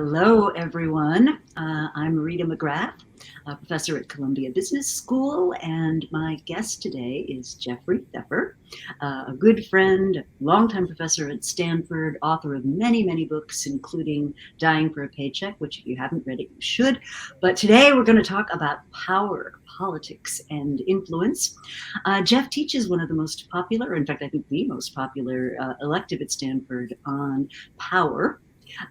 Hello, everyone. I'm Rita McGrath, a professor at Columbia Business School, and my guest today is Jeffrey Pfeffer, a good friend, longtime professor at Stanford, author of many, many books, including Dying for a Paycheck, which if you haven't read it, you should. But today we're going to talk about power, politics, and influence. Jeff teaches one of the most popular, in fact, I think the most popular elective at Stanford on power.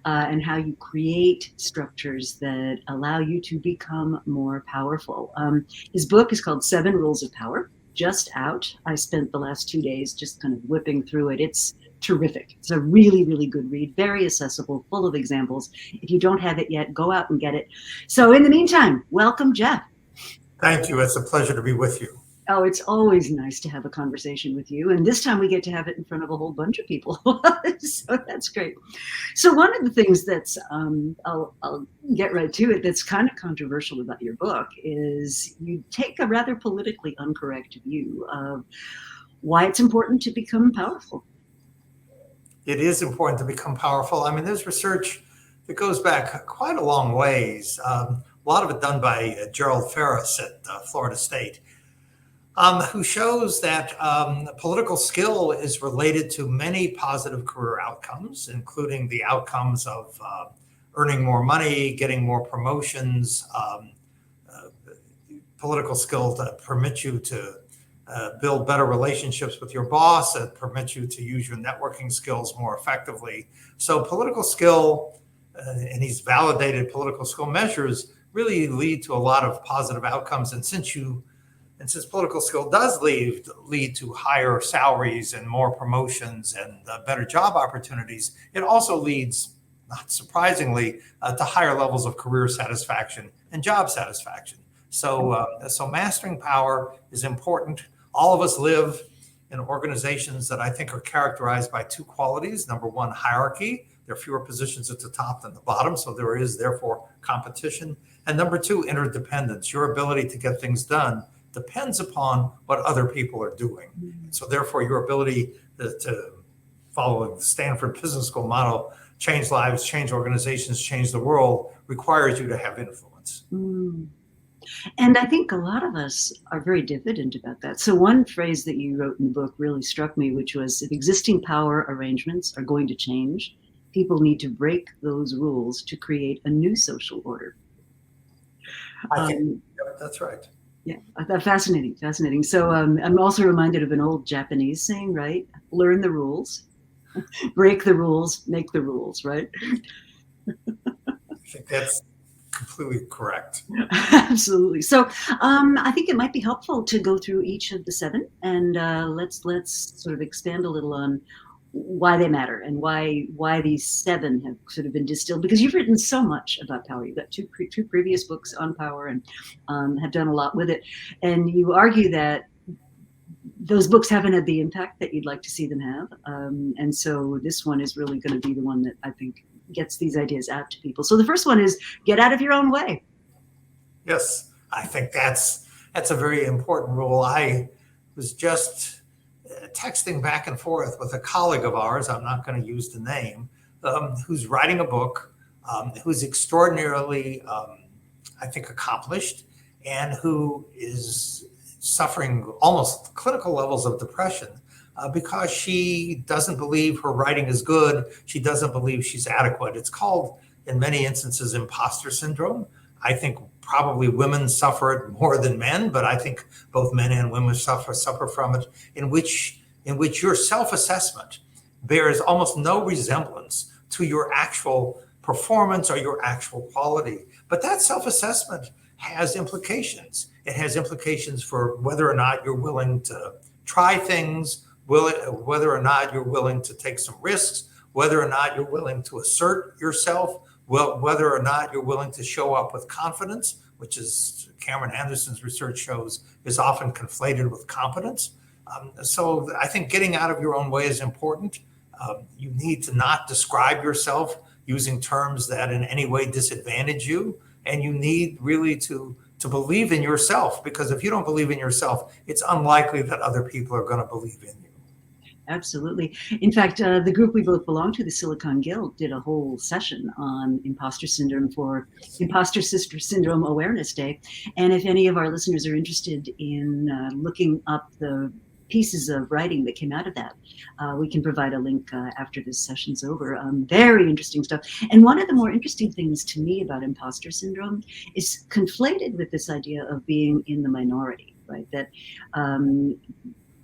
And how you create structures that allow you to become more powerful. His book is called 7 Rules of Power, just out. I spent the last 2 days just kind of whipping through it. It's terrific. It's a really, really good read, very accessible, full of examples. If you don't have it yet, go out and get it. So in the meantime, welcome, Jeff. Thank you. It's a pleasure to be with you. Oh, it's always nice to have a conversation with you. And this time we get to have it in front of a whole bunch of people. So that's great. So one of the things that's, I'll get right to it, that's kind of controversial about your book is you take a rather politically incorrect view of why it's important to become powerful. It is important to become powerful. I mean, there's research that goes back quite a long ways. A lot of it done by Gerald Ferris at Florida State. Who shows that political skill is related to many positive career outcomes, including the outcomes of earning more money, getting more promotions, political skill that permit you to build better relationships with your boss, that permit you to use your networking skills more effectively. So political skill, and these validated political skill measures really lead to a lot of positive outcomes. And since political skill does lead to higher salaries and more promotions and better job opportunities, it also leads, not surprisingly, to higher levels of career satisfaction and job satisfaction. So mastering power is important. All of us live in organizations that I think are characterized by 2 qualities. Number one, hierarchy. There are fewer positions at the top than the bottom, so there is therefore competition. And number 2, interdependence. Your ability to get things done depends upon what other people are doing. So therefore, your ability to follow the Stanford Business School model, change lives, change organizations, change the world, requires you to have influence. And I think a lot of us are very diffident about that. So one phrase that you wrote in the book really struck me, which was, if existing power arrangements are going to change, people need to break those rules to create a new social order. I think that's right. Yeah, fascinating. So I'm also reminded of an old Japanese saying, right? Learn the rules, break the rules, make the rules, right? I think that's completely correct. Absolutely. So I think it might be helpful to go through each of the 7, and let's sort of expand a little on why they matter and why these 7 have sort of been distilled, because you've written so much about power. You've got two previous books on power and have done a lot with it. And you argue that those books haven't had the impact that you'd like to see them have. And so this one is really going to be the one that I think gets these ideas out to people. So the first one is get out of your own way. Yes, I think that's a very important rule. I was just texting back and forth with a colleague of ours, I'm not going to use the name, who's writing a book, who's extraordinarily, I think, accomplished, and who is suffering almost clinical levels of depression because she doesn't believe her writing is good. She doesn't believe she's adequate. It's called, in many instances, Imposter Syndrome. I think probably women suffer it more than men, but I think both men and women suffer from it, in which your self-assessment bears almost no resemblance to your actual performance or your actual quality. But that self-assessment has implications. It has implications for whether or not you're willing to try things, whether or not you're willing to take some risks, whether or not you're willing to assert yourself, whether or not you're willing to show up with confidence, which is Cameron Anderson's research shows is often conflated with competence. So I think getting out of your own way is important. You need to not describe yourself using terms that in any way disadvantage you. And you need really to believe in yourself, because if you don't believe in yourself, it's unlikely that other people are going to believe in you. Absolutely. In fact, the group we both belong to, the Silicon Guild, did a whole session on imposter syndrome for Imposter Syndrome Awareness Day. And if any of our listeners are interested in looking up the pieces of writing that came out of that, we can provide a link after this session's over. Very interesting stuff. And one of the more interesting things to me about imposter syndrome is conflated with this idea of being in the minority, right? That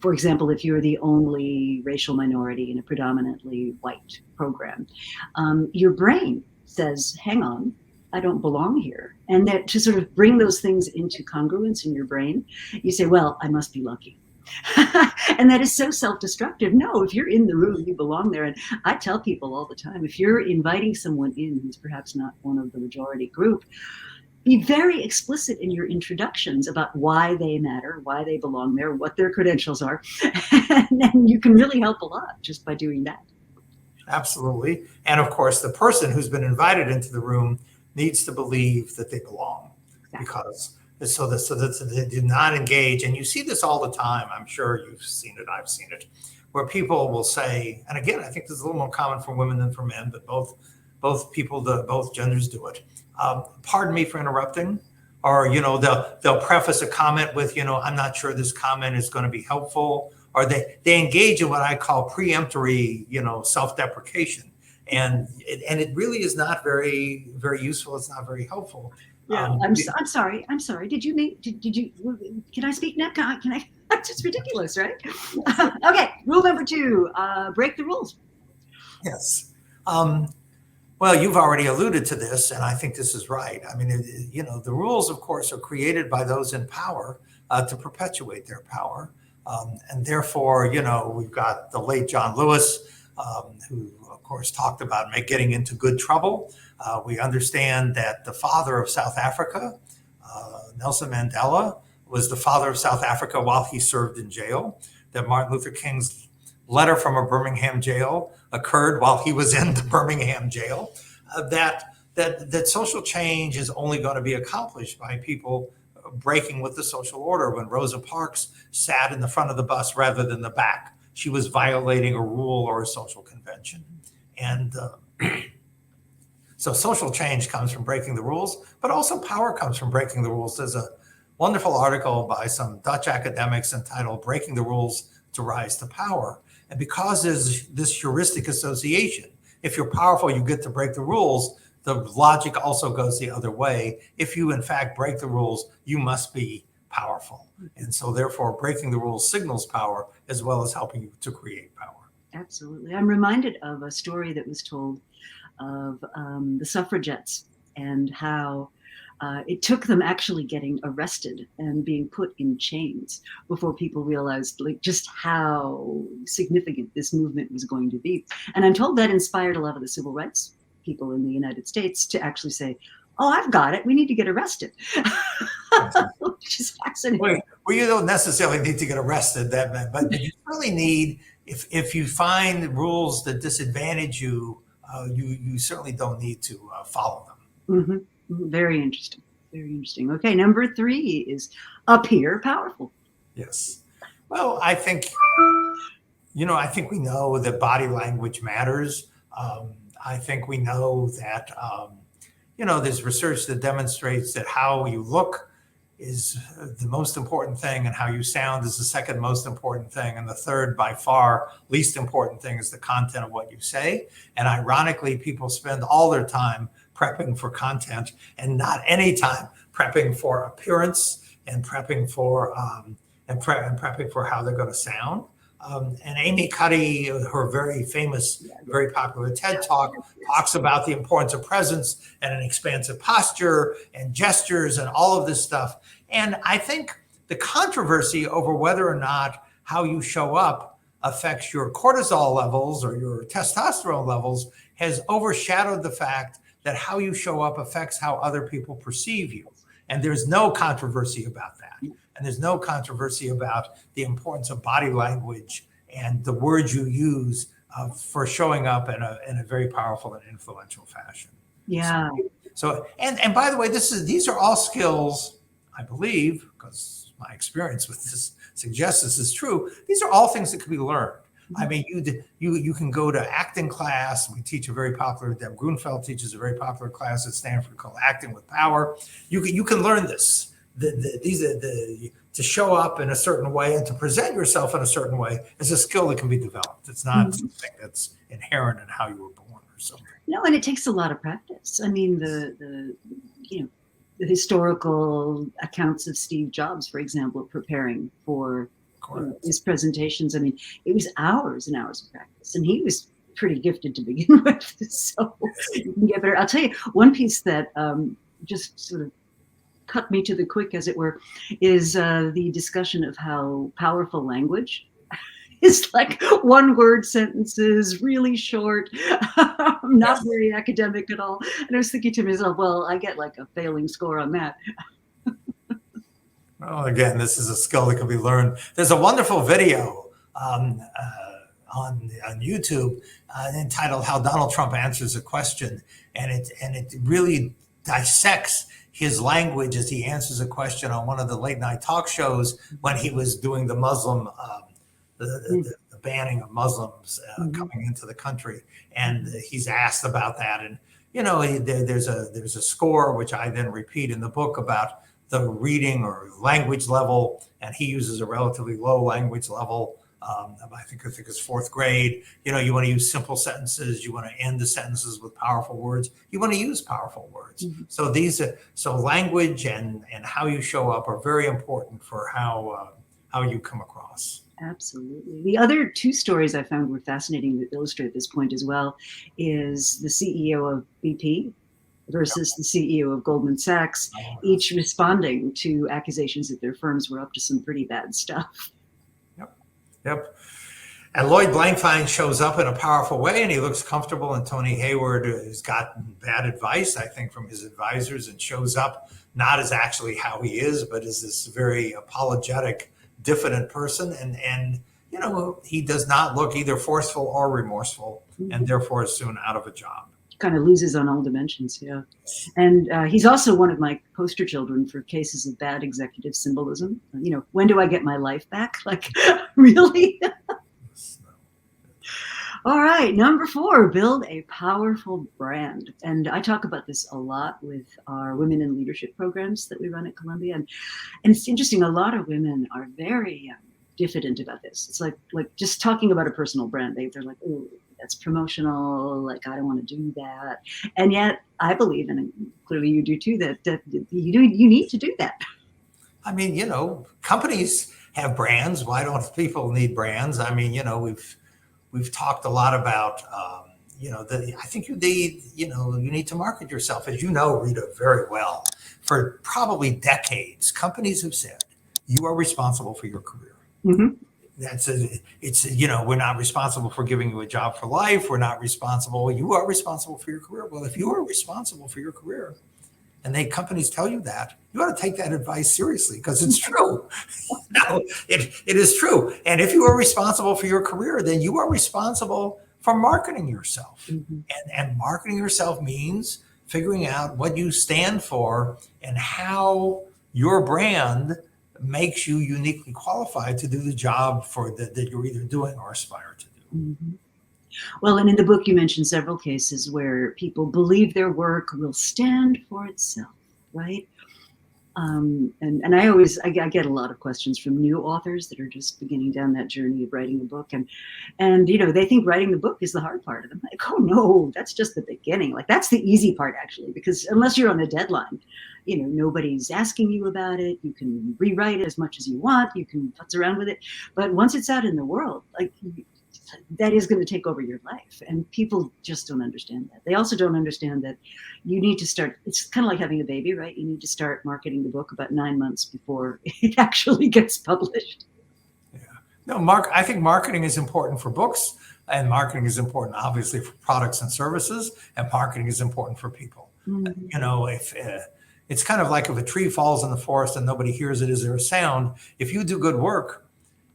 for example, if you're the only racial minority in a predominantly white program, your brain says, hang on, I don't belong here. And that to sort of bring those things into congruence in your brain, you say, well, I must be lucky. And that is so self-destructive. No, if you're in the room, you belong there. And I tell people all the time, if you're inviting someone in who's perhaps not one of the majority group, be very explicit in your introductions about why they matter, why they belong there, what their credentials are. And then you can really help a lot just by doing that. Absolutely. And of course, the person who's been invited into the room needs to believe that they belong. Exactly. Because so that they do not engage. And you see this all the time. I'm sure you've seen it. I've seen it, where people will say, and again, I think this is a little more common for women than for men, but both genders do it. Pardon me for interrupting, or they'll preface a comment with I'm not sure this comment is going to be helpful, or they engage in what I call preemptory self-deprecation, and it really is not very useful. It's not very helpful. Yeah, I'm sorry. Did you can I speak now? Can I? It's just ridiculous, right? Okay, rule number 2: break the rules. Yes. Well, you've already alluded to this, and I think this is right. I mean, the rules, of course, are created by those in power to perpetuate their power. And therefore, we've got the late John Lewis, who, of course, talked about getting into good trouble. We understand that the father of South Africa, Nelson Mandela, was the father of South Africa while he served in jail, that Martin Luther King's letter from a Birmingham jail occurred while he was in the Birmingham jail, that social change is only going to be accomplished by people breaking with the social order. When Rosa Parks sat in the front of the bus rather than the back, she was violating a rule or a social convention. And so social change comes from breaking the rules, but also power comes from breaking the rules. There's a wonderful article by some Dutch academics entitled "Breaking the Rules to Rise to Power." And because there's this heuristic association, if you're powerful, you get to break the rules. The logic also goes the other way. If you, in fact, break the rules, you must be powerful. And so, therefore, breaking the rules signals power as well as helping you to create power. Absolutely. I'm reminded of a story that was told of the Suffragettes and how it took them actually getting arrested and being put in chains before people realized just how significant this movement was going to be. And I'm told that inspired a lot of the civil rights people in the United States to actually say, oh, I've got it. We need to get arrested. Which is fascinating. Well, you don't necessarily need to get arrested, but you really need, if you find rules that disadvantage you, you certainly don't need to follow them. Mm-hmm. Very interesting. Very interesting. Okay, number 3 is appear powerful. Yes. Well, I think we know that body language matters. I think we know that, there's research that demonstrates that how you look is the most important thing, and how you sound is the second most important thing. And the third, by far, least important thing is the content of what you say. And ironically, people spend all their time prepping for content and not any time prepping for appearance and prepping for prepping for how they're going to sound. And Amy Cuddy, her very famous, very popular TED Talk, talks about the importance of presence and an expansive posture and gestures and all of this stuff. And I think the controversy over whether or not how you show up affects your cortisol levels or your testosterone levels has overshadowed the fact that how you show up affects how other people perceive you. And there's no controversy about that. And there's no controversy about the importance of body language and the words you use for showing up in a very powerful and influential fashion. Yeah. So and by the way, these are all skills, I believe, because my experience with this suggests this is true. These are all things that can be learned. I mean, you can go to acting class. We teach a very popular, Deb Grunfeld teaches a very popular class at Stanford called Acting with Power. You can learn this. To show up in a certain way and to present yourself in a certain way is a skill that can be developed. It's not something that's inherent in how you were born or something. No, and it takes a lot of practice. I mean, the historical accounts of Steve Jobs, for example, preparing for his presentations. I mean, it was hours and hours of practice, and he was pretty gifted to begin with. So you can get better. I'll tell you one piece that just sort of cut me to the quick, as it were, is the discussion of how powerful language is, like one-word sentences, really short, not very academic at all. And I was thinking to myself, well, I get like a failing score on that. Well, again, this is a skill that can be learned. There's a wonderful video on YouTube entitled "How Donald Trump Answers a Question," and it really dissects his language as he answers a question on one of the late night talk shows when he was doing the Muslim, the banning of Muslims coming into the country, and he's asked about that, and there's a score which I then repeat in the book about the reading or language level, and he uses a relatively low language level. I think it's fourth grade. You want to use simple sentences. You want to end the sentences with powerful words. You want to use powerful words. So language and how you show up are very important for how you come across. Absolutely. The other two stories I found were fascinating that illustrate this point as well is the CEO of BP versus the CEO of Goldman Sachs, each responding to accusations that their firms were up to some pretty bad stuff. Yep. And Lloyd Blankfein shows up in a powerful way, and he looks comfortable. And Tony Hayward has gotten bad advice, I think, from his advisors, and shows up not as actually how he is, but as this very apologetic, diffident person. And he does not look either forceful or remorseful, and therefore is soon out of a job. Kind of loses on all dimensions, yeah. And he's also one of my poster children for cases of bad executive symbolism. When do I get my life back? Like, really? All right, number 4, build a powerful brand. And I talk about this a lot with our women in leadership programs that we run at Columbia. And it's interesting, a lot of women are very diffident about this. It's like just talking about a personal brand. They're like, oh, that's promotional, like I don't want to do that. And yet I believe, and clearly you do too, that you need to do that. I mean, companies have brands. Why don't people need brands? I mean, we've talked a lot about I think you need to market yourself, as you know, Rita, very well. For probably decades, companies have said you are responsible for your career. Mm-hmm. We're not responsible for giving you a job for life. We're not responsible. You are responsible for your career. Well, if you are responsible for your career and companies tell you that, you ought to take that advice seriously because it's true. No, it is true. And if you are responsible for your career, then you are responsible for marketing yourself. Mm-hmm. And marketing yourself means figuring out what you stand for and how your brand makes you uniquely qualified to do the job that you're either doing or aspire to do. Mm-hmm. Well, and in the book, you mentioned several cases where people believe their work will stand for itself, right? And I get a lot of questions from new authors that are just beginning down that journey of writing a book, and they think writing the book is the hard part. And I'm like, oh no, that's just the beginning. Like that's the easy part actually, because unless you're on a deadline, nobody's asking you about it. You can rewrite it as much as you want. You can futz around with it, but once it's out in the world, like that is going to take over your life, and people just don't understand that. They also don't understand that you need to start. It's kind of like having a baby, right? You need to start marketing the book about 9 months before it actually gets published. Yeah. No, I think marketing is important for books, and marketing is important, obviously, for products and services, and marketing is important for people. Mm-hmm. If it's kind of like if a tree falls in the forest and nobody hears it, is there a sound? If you do good work,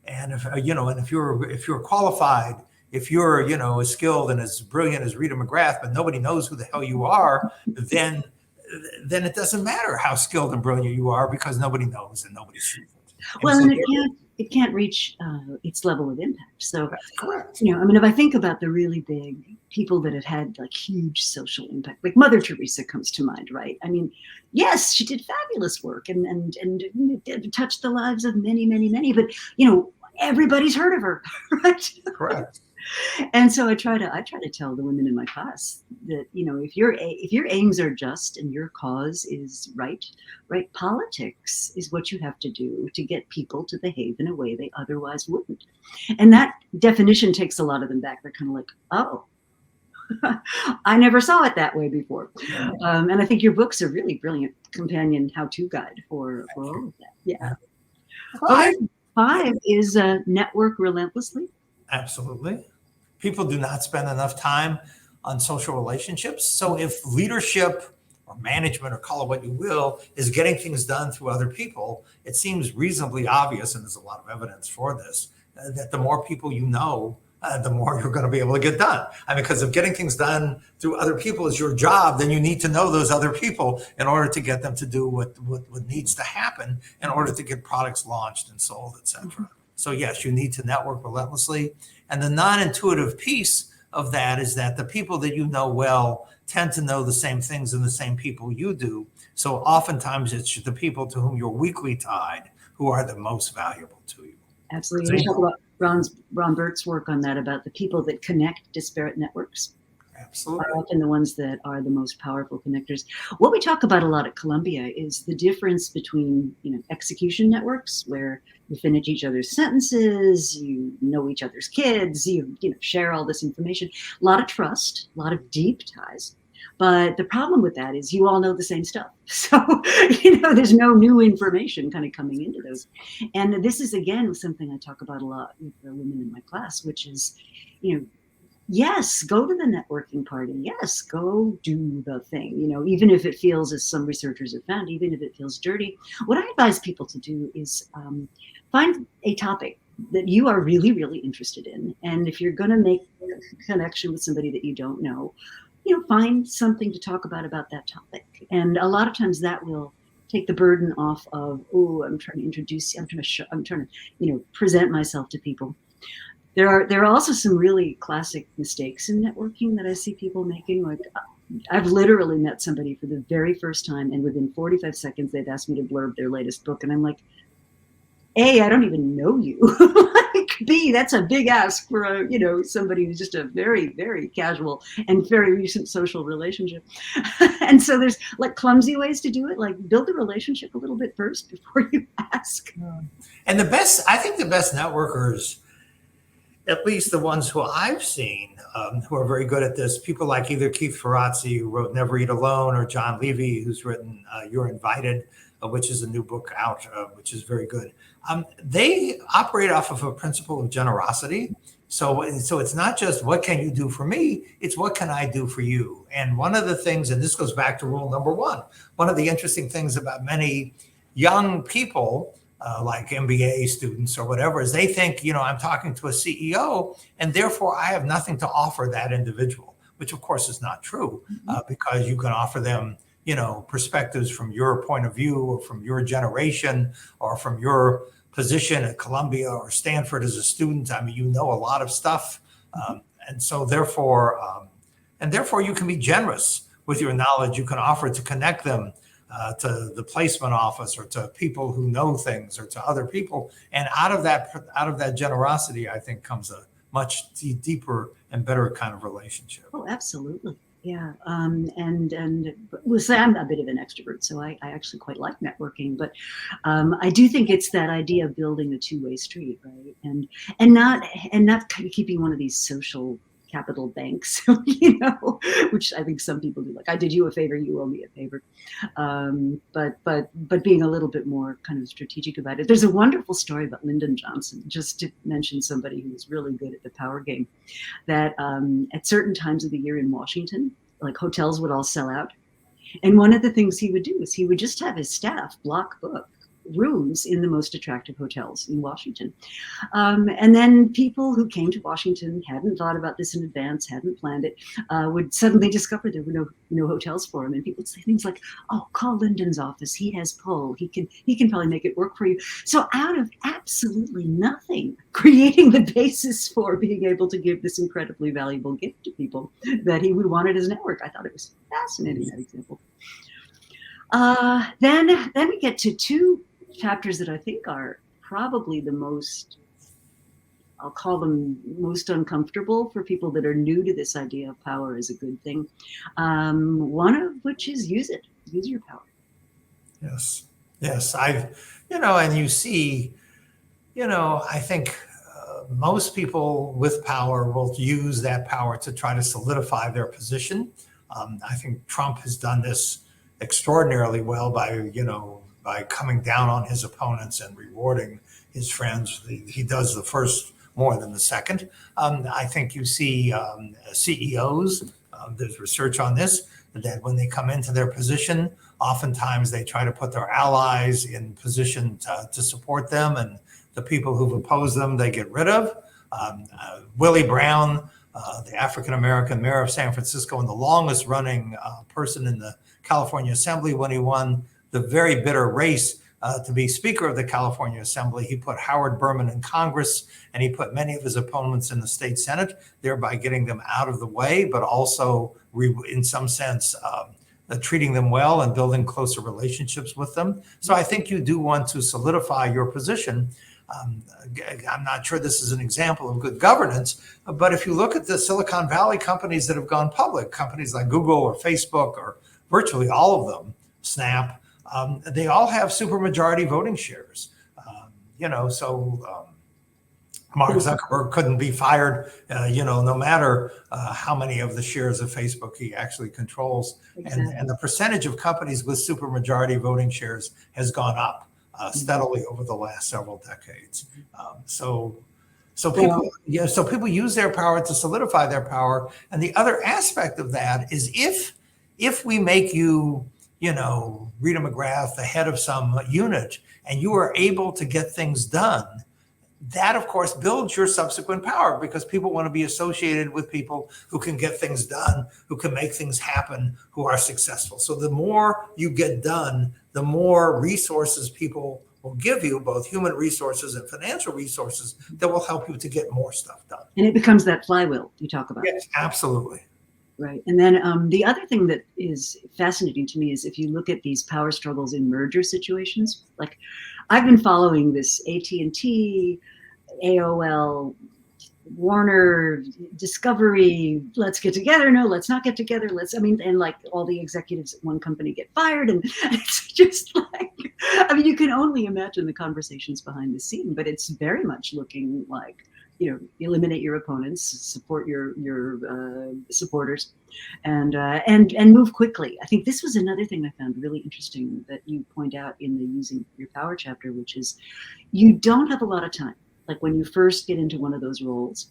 and if you're qualified, if you're as skilled and as brilliant as Rita McGrath, but nobody knows who the hell you are, then it doesn't matter how skilled and brilliant you are because nobody knows and nobody sees it. Well, and it can't reach its level of impact. So, That's correct. I mean, if I think about the really big people that have had like huge social impact, like Mother Teresa comes to mind, right? I mean, yes, she did fabulous work and did touch the lives of many, many, many, but everybody's heard of her, right? Correct. And so I try to tell the women in my class that if your aims are just and your cause is right, politics is what you have to do to get people to behave in a way they otherwise wouldn't. And that definition takes a lot of them back. They're kind of like, oh, I never saw it that way before. And I think your book's a really brilliant companion how-to guide for all of that. Yeah. Well, Okay. 5 is network relentlessly. absolutely. People do not spend enough time on social relationships. So if leadership or management, or call it what you will, is getting things done through other people, it seems reasonably obvious, and there's a lot of evidence for this, that the more people you know, the more you're going to be able to get done. I mean, because if getting things done through other people is your job, then you need to know those other people in order to get them to do what needs to happen in order to get products launched and sold, et cetera. So yes, you need to network relentlessly. And the non-intuitive piece of that is that the people that you know well tend to know the same things and the same people you do. So oftentimes it's the people to whom you're weakly tied who are the most valuable to you. Absolutely. We talk about Ron Burt's work on that, about the people that connect disparate networks. Absolutely. Are often the ones that are the most powerful connectors. What we talk about a lot at Columbia is the difference between, execution networks, where you finish each other's sentences, you know each other's kids, you share all this information, a lot of trust, a lot of deep ties. But the problem with that is you all know the same stuff. So, there's no new information kind of coming into those. And this is, again, something I talk about a lot with the women in my class, which is, yes, go to the networking party. Yes, go do the thing, even if it feels, as some researchers have found, even if it feels dirty. What I advise people to do is find a topic that you are really, really interested in. And if you're going to make a connection with somebody that you don't know, find something to talk about that topic. And a lot of times that will take the burden off of, I'm trying to introduce you, I'm trying to present myself to people. There are also some really classic mistakes in networking that I see people making. Like, I've literally met somebody for the very first time, and within 45 seconds, they've asked me to blurb their latest book. And I'm like, A, I don't even know you. Like, B, that's a big ask for somebody who's just a very, very casual and very recent social relationship. And so there's like clumsy ways to do it, like build a relationship a little bit first before you ask. And I think the best networkers, at least the ones who I've seen, who are very good at this, people like either Keith Ferrazzi, who wrote Never Eat Alone, or John Levy, who's written You're Invited, which is a new book out, which is very good. They operate off of a principle of generosity. So it's not just what can you do for me, it's what can I do for you. And one of the things, and this goes back to rule number 1, one of the interesting things about many young people, like MBA students or whatever, is they think, I'm talking to a CEO and therefore I have nothing to offer that individual, which of course is not true, because you can offer them, perspectives from your point of view, or from your generation, or from your position at Columbia or Stanford as a student. I mean, a lot of stuff. And so therefore you can be generous with your knowledge. You can offer to connect them to the placement office, or to people who know things, or to other people. And out of that generosity, I think, comes a much deeper and better kind of relationship. Oh, absolutely. Yeah. And we'll say I'm a bit of an extrovert, so I actually quite like networking, but I do think it's that idea of building a two-way street, right? And not kind of keeping one of these social capital banks, which I think some people do. Like, I did you a favor, you owe me a favor. But being a little bit more kind of strategic about it. There's a wonderful story about Lyndon Johnson, just to mention somebody who was really good at the power game, that at certain times of the year in Washington, like, hotels would all sell out. And one of the things he would do is he would just have his staff block book rooms in the most attractive hotels in Washington. And then people who came to Washington, hadn't thought about this in advance, hadn't planned it, would suddenly discover there were no hotels for them. And people would say things like, "Oh, call Lyndon's office. He has pull. He can probably make it work for you." So out of absolutely nothing, creating the basis for being able to give this incredibly valuable gift to people that he would want at his network. I thought it was fascinating, that example. Then we get to two chapters that I think are probably the most, I'll call them most uncomfortable for people that are new to this idea of power as a good thing. One of which is use your power. Yes. And you see, I think most people with power will use that power to try to solidify their position. I think Trump has done this extraordinarily well by coming down on his opponents and rewarding his friends. He does the first more than the second. I think you see CEOs, there's research on this, that when they come into their position, oftentimes they try to put their allies in position to support them, and the people who've opposed them, they get rid of. Willie Brown, the African-American mayor of San Francisco and the longest running person in the California Assembly, when he won the very bitter race to be Speaker of the California Assembly, he put Howard Berman in Congress, and he put many of his opponents in the state Senate, thereby getting them out of the way, but also, in some sense, treating them well and building closer relationships with them. So I think you do want to solidify your position. I'm not sure this is an example of good governance, but if you look at the Silicon Valley companies that have gone public, companies like Google or Facebook or virtually all of them, Snap, they all have supermajority voting shares. Mark Zuckerberg couldn't be fired, no matter how many of the shares of Facebook he actually controls. Exactly. And the percentage of companies with supermajority voting shares has gone up steadily over the last several decades. So people use their power to solidify their power. And the other aspect of that is if we make you, Rita McGrath, the head of some unit, and you are able to get things done, that, of course, builds your subsequent power, because people want to be associated with people who can get things done, who can make things happen, who are successful. So the more you get done, the more resources people will give you, both human resources and financial resources, that will help you to get more stuff done. And it becomes that flywheel you talk about. Yes, absolutely. Right. And then the other thing that is fascinating to me is if you look at these power struggles in merger situations, like I've been following this AT&T, AOL, Warner, Discovery, let's get together. No, let's not get together. And like all the executives at one company get fired. And it's just like, you can only imagine the conversations behind the scene, but it's very much looking like, eliminate your opponents, support your supporters, and move quickly. I think this was another thing I found really interesting that you point out in the using your power chapter, which is you don't have a lot of time. Like when you first get into one of those roles,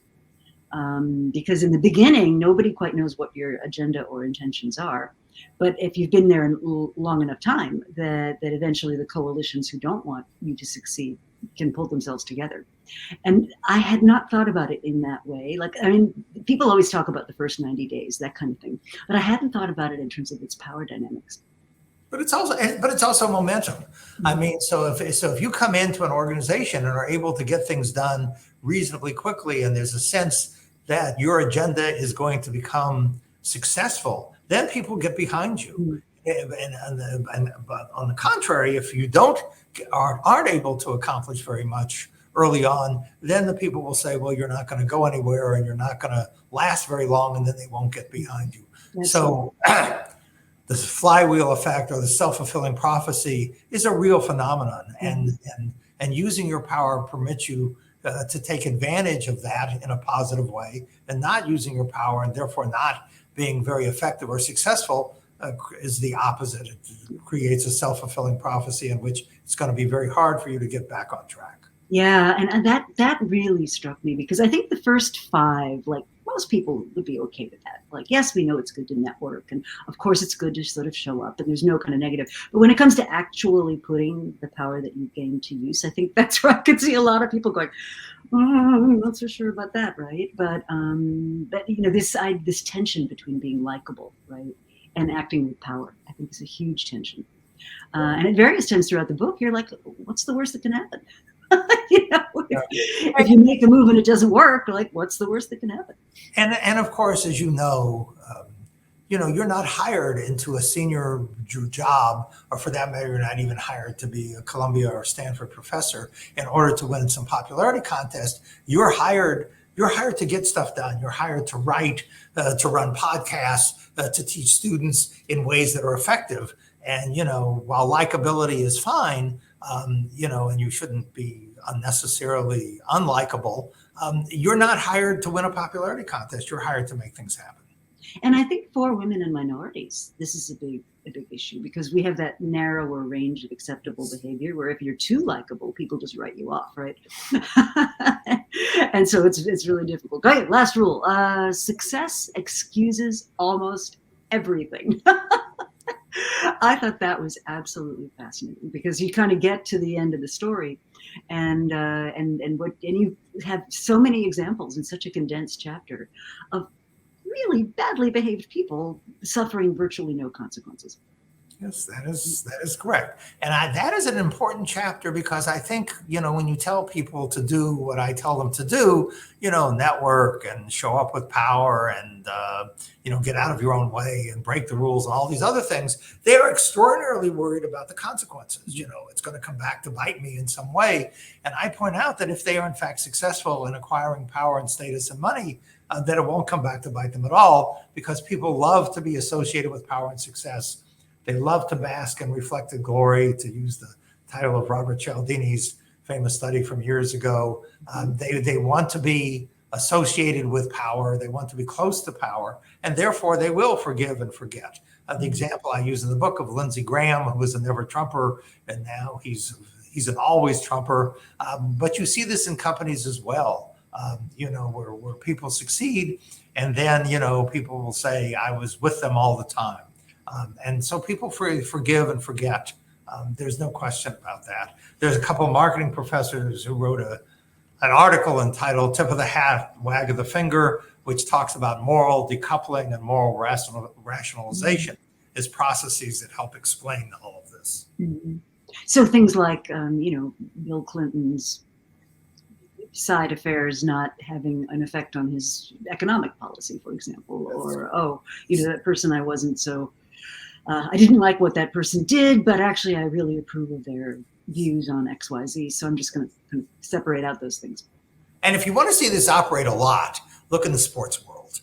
because in the beginning, nobody quite knows what your agenda or intentions are. But if you've been there long enough time, that eventually the coalitions who don't want you to succeed can pull themselves together. And I had not thought about it in that way. People always talk about the first 90 days, that kind of thing. But I hadn't thought about it in terms of its power dynamics. But it's also momentum. So if you come into an organization and are able to get things done reasonably quickly, and there's a sense that your agenda is going to become successful, then people get behind you. But on the contrary, if you aren't able to accomplish very much early on, then the people will say, well, you're not going to go anywhere and you're not going to last very long, and then they won't get behind you. That's so the flywheel effect, or the self-fulfilling prophecy, is a real phenomenon. And using your power permits you to take advantage of that in a positive way, and not using your power and therefore not being very effective or successful is the opposite. It creates a self-fulfilling prophecy in which it's going to be very hard for you to get back on track. Yeah, and that really struck me, because I think the first 5, like most people would be okay with that. Like, yes, we know it's good to network, and of course it's good to sort of show up, and there's no kind of negative. But when it comes to actually putting the power that you gain to use, I think that's where I could see a lot of people going, I'm not so sure about that, right? But this tension between being likable, right, and acting with power, I think is a huge tension. And at various times throughout the book, you're like, what's the worst that can happen? If you make a move and it doesn't work, like, what's the worst that can happen? And of course, as you know, you're not hired into a senior job, or for that matter, you're not even hired to be a Columbia or Stanford professor in order to win some popularity contest. You're hired to get stuff done. You're hired to write, to run podcasts, to teach students in ways that are effective. And, while likability is fine, and you shouldn't be unnecessarily unlikable, you're not hired to win a popularity contest. You're hired to make things happen. And I think for women and minorities, this is a big issue, because we have that narrower range of acceptable behavior where if you're too likable, people just write you off, right? And so it's really difficult. Okay, last rule. Success excuses almost everything. I thought that was absolutely fascinating, because you kind of get to the end of the story, and you have so many examples in such a condensed chapter of really badly behaved people suffering virtually no consequences. Yes, that is correct. And that is an important chapter, because I think, when you tell people to do what I tell them to do, network and show up with power and, get out of your own way and break the rules and all these other things, they're extraordinarily worried about the consequences. It's going to come back to bite me in some way. And I point out that if they are in fact successful in acquiring power and status and money, that it won't come back to bite them at all, because people love to be associated with power and success. They love to bask in reflected glory, to use the title of Robert Cialdini's famous study from years ago. They want to be associated with power. They want to be close to power, and therefore they will forgive and forget. The example I use in the book of Lindsey Graham, who was a never Trumper, and now he's an always Trumper. But you see this in companies as well, where people succeed, and then, people will say, I was with them all the time. And so people forgive and forget. There's no question about that. There's a couple of marketing professors who wrote an article entitled Tip of the Hat, Wag of the Finger, which talks about moral decoupling and moral rationalization as processes that help explain all of this. Mm-hmm. So things like, Bill Clinton's side affairs not having an effect on his economic policy, for example, or, that person I wasn't so... I didn't like what that person did, but actually I really approve of their views on XYZ. So I'm just going to kind of separate out those things. And if you want to see this operate a lot, look in the sports world,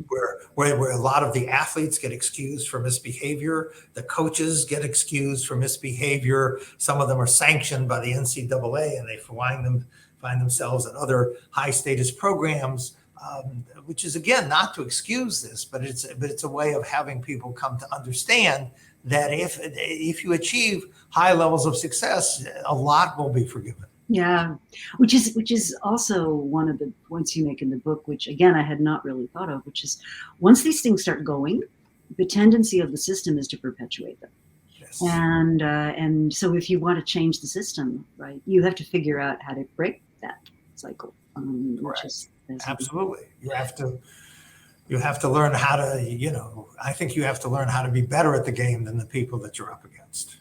where a lot of the athletes get excused for misbehavior. The coaches get excused for misbehavior. Some of them are sanctioned by the NCAA, and they find themselves in other high status programs. Which is, again, not to excuse this, but it's a way of having people come to understand that if you achieve high levels of success, a lot will be forgiven. Yeah, which is also one of the points you make in the book, which again I had not really thought of, which is once these things start going, the tendency of the system is to perpetuate them. Yes. And so if you want to change the system, right, you have to figure out how to break that cycle. Which is absolutely. You have to learn how to, I think you have to learn how to be better at the game than the people that you're up against.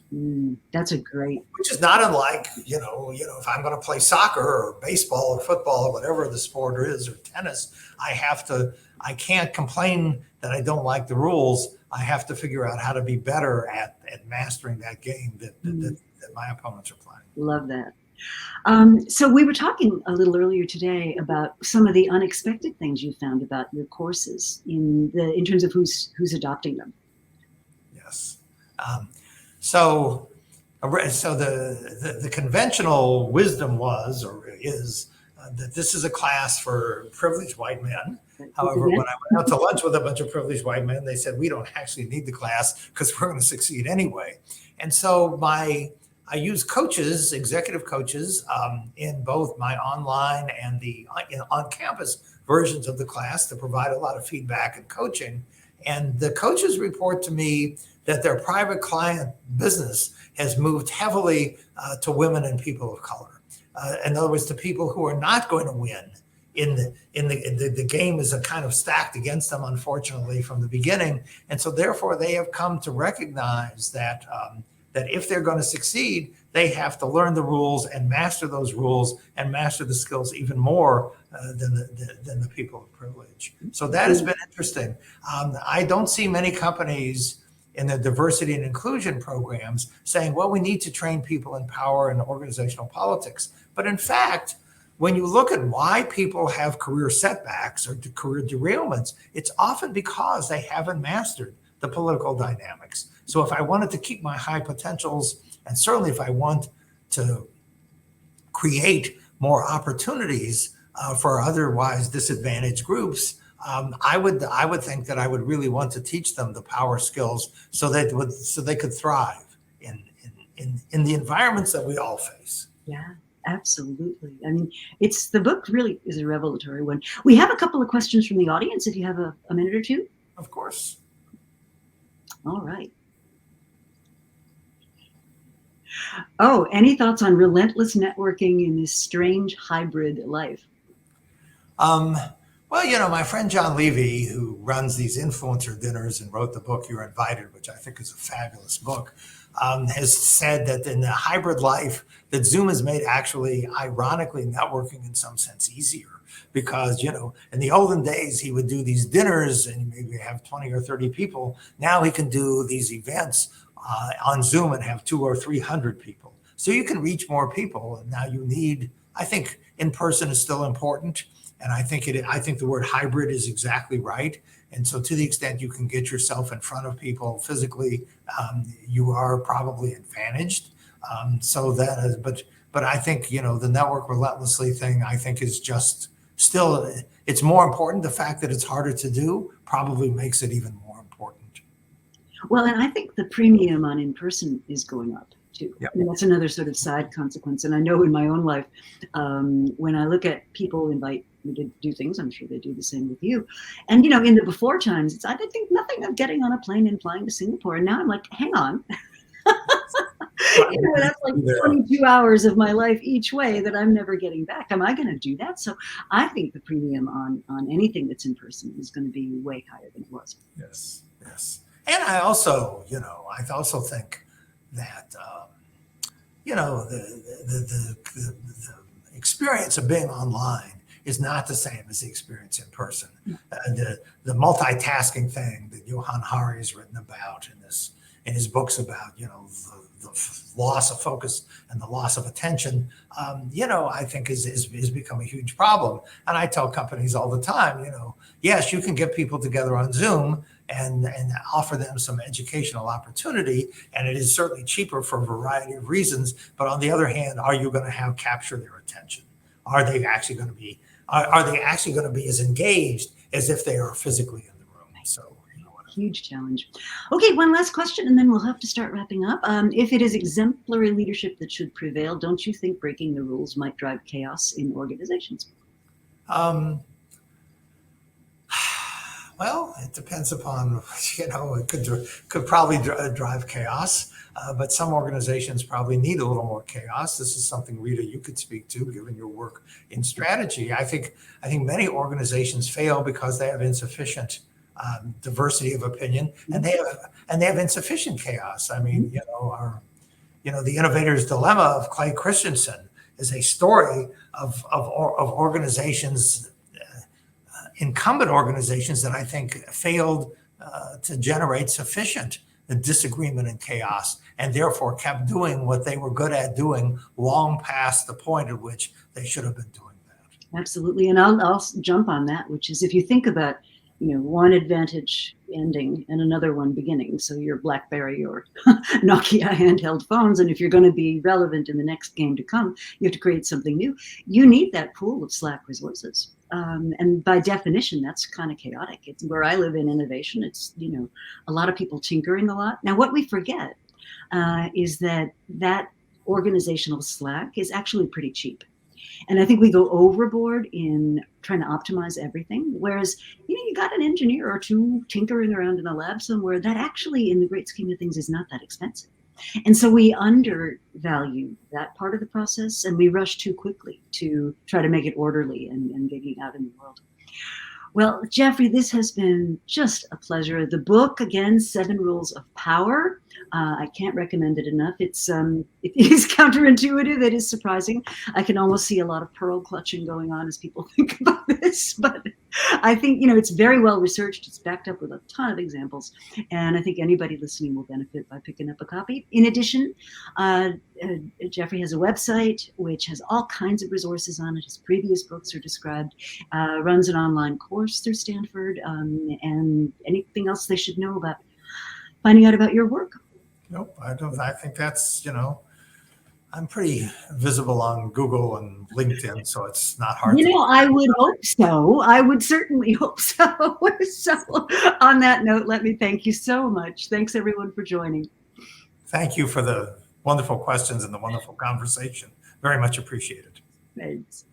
That's a great. Which is not unlike, if I'm going to play soccer or baseball or football or whatever the sport is, or tennis, I can't complain that I don't like the rules. I have to figure out how to be better at mastering that game that my opponents are playing. Love that. So we were talking a little earlier today about some of the unexpected things you found about your courses in terms of who's adopting them. Yes. So the conventional wisdom was or is that this is a class for privileged white men. However, when I went out to lunch with a bunch of privileged white men, they said, we don't actually need the class because we're going to succeed anyway. And so my I use coaches, executive coaches, in both my online and the on-campus versions of the class to provide a lot of feedback and coaching. And the coaches report to me that their private client business has moved heavily to women and people of color. In other words, to people who are not going to win the game is a kind of stacked against them, unfortunately, from the beginning. And so therefore they have come to recognize that that if they're going to succeed, they have to learn the rules and master those rules and master the skills even more than the people of privilege. So that has been interesting. I don't see many companies in the diversity and inclusion programs saying, well, we need to train people in power and organizational politics. But in fact, when you look at why people have career setbacks or career derailments, it's often because they haven't mastered the political dynamics. So if I wanted to keep my high potentials, and certainly if I want to create more opportunities for otherwise disadvantaged groups, I would think that I would really want to teach them the power skills so they could thrive in the environments that we all face. Yeah. Absolutely. I mean, the book really is a revelatory one. We have a couple of questions from the audience if you have a minute or two. Of course. All right. Oh, any thoughts on relentless networking in this strange hybrid life? Well, my friend John Levy, who runs these influencer dinners and wrote the book You're Invited, which I think is a fabulous book, has said that in the hybrid life, that Zoom has made actually, ironically, networking in some sense easier. Because, in the olden days, he would do these dinners and maybe have 20 or 30 people. Now he can do these events on Zoom and have 200 or 300 people. So you can reach more people. And now I think in person is still important. And I think the word hybrid is exactly right. And so to the extent you can get yourself in front of people physically, you are probably advantaged. But I think, the network relentlessly thing, I think is just still, it's more important. The fact that it's harder to do probably makes it even more important. Well, and I think the premium on in-person is going up too. Yep. And that's another sort of side consequence. And I know in my own life, when I look at people invite me to do things, I'm sure they do the same with you. And, in the before times, I didn't think nothing of getting on a plane and flying to Singapore. And now I'm like, hang on. That's like 22 hours of my life each way that I'm never getting back. Am I going to do that? So I think the premium on anything that's in person is going to be way higher than it was. Yes, yes. And I also think that, the experience of being online is not the same as the experience in person. The multitasking thing that Johan Hari has written about in his books about, the loss of focus and the loss of attention, I think is become a huge problem. And I tell companies all the time, yes, you can get people together on Zoom and offer them some educational opportunity. And it is certainly cheaper for a variety of reasons. But on the other hand, are you going to capture their attention? Are they actually going to be as engaged as if they are physically in the room? So, huge challenge. Okay, one last question, and then we'll have to start wrapping up. If it is exemplary leadership that should prevail, don't you think breaking the rules might drive chaos in organizations? Well, it depends upon, it could probably drive chaos, but some organizations probably need a little more chaos. This is something, Rita, you could speak to, given your work in strategy. I think many organizations fail because they have insufficient diversity of opinion, and they have insufficient chaos. I mean, the Innovator's Dilemma of Clay Christensen is a story of organizations, incumbent organizations that I think failed to generate sufficient disagreement and chaos, and therefore kept doing what they were good at doing long past the point at which they should have been doing that. Absolutely, and I'll jump on that, which is if you think about one advantage ending and another one beginning. So your BlackBerry or Nokia handheld phones. And if you're going to be relevant in the next game to come, you have to create something new. You need that pool of Slack resources. And by definition, that's kind of chaotic. It's where I live in innovation. It's, a lot of people tinkering a lot. Now, what we forget is that organizational slack is actually pretty cheap. And I think we go overboard in trying to optimize everything. Whereas, you got an engineer or two tinkering around in a lab somewhere that actually, in the great scheme of things, is not that expensive. And so we undervalue that part of the process, and we rush too quickly to try to make it orderly and getting out in the world. Well, Jeffrey, this has been just a pleasure. The book, again, 7 Rules of Power. I can't recommend it enough. It is counterintuitive. It is surprising. I can almost see a lot of pearl clutching going on as people think about this. But I think, it's very well researched. It's backed up with a ton of examples. And I think anybody listening will benefit by picking up a copy. In addition, Jeffrey has a website which has all kinds of resources on it. His previous books are described. Runs an online course through Stanford, and anything else they should know about finding out about your work. Nope, I don't. I think that's, I'm pretty visible on Google and LinkedIn, so it's not hard. I would hope so. I would certainly hope so. So on that note, let me thank you so much. Thanks everyone for joining. Thank you for the wonderful questions and the wonderful conversation. Very much appreciated. Thanks.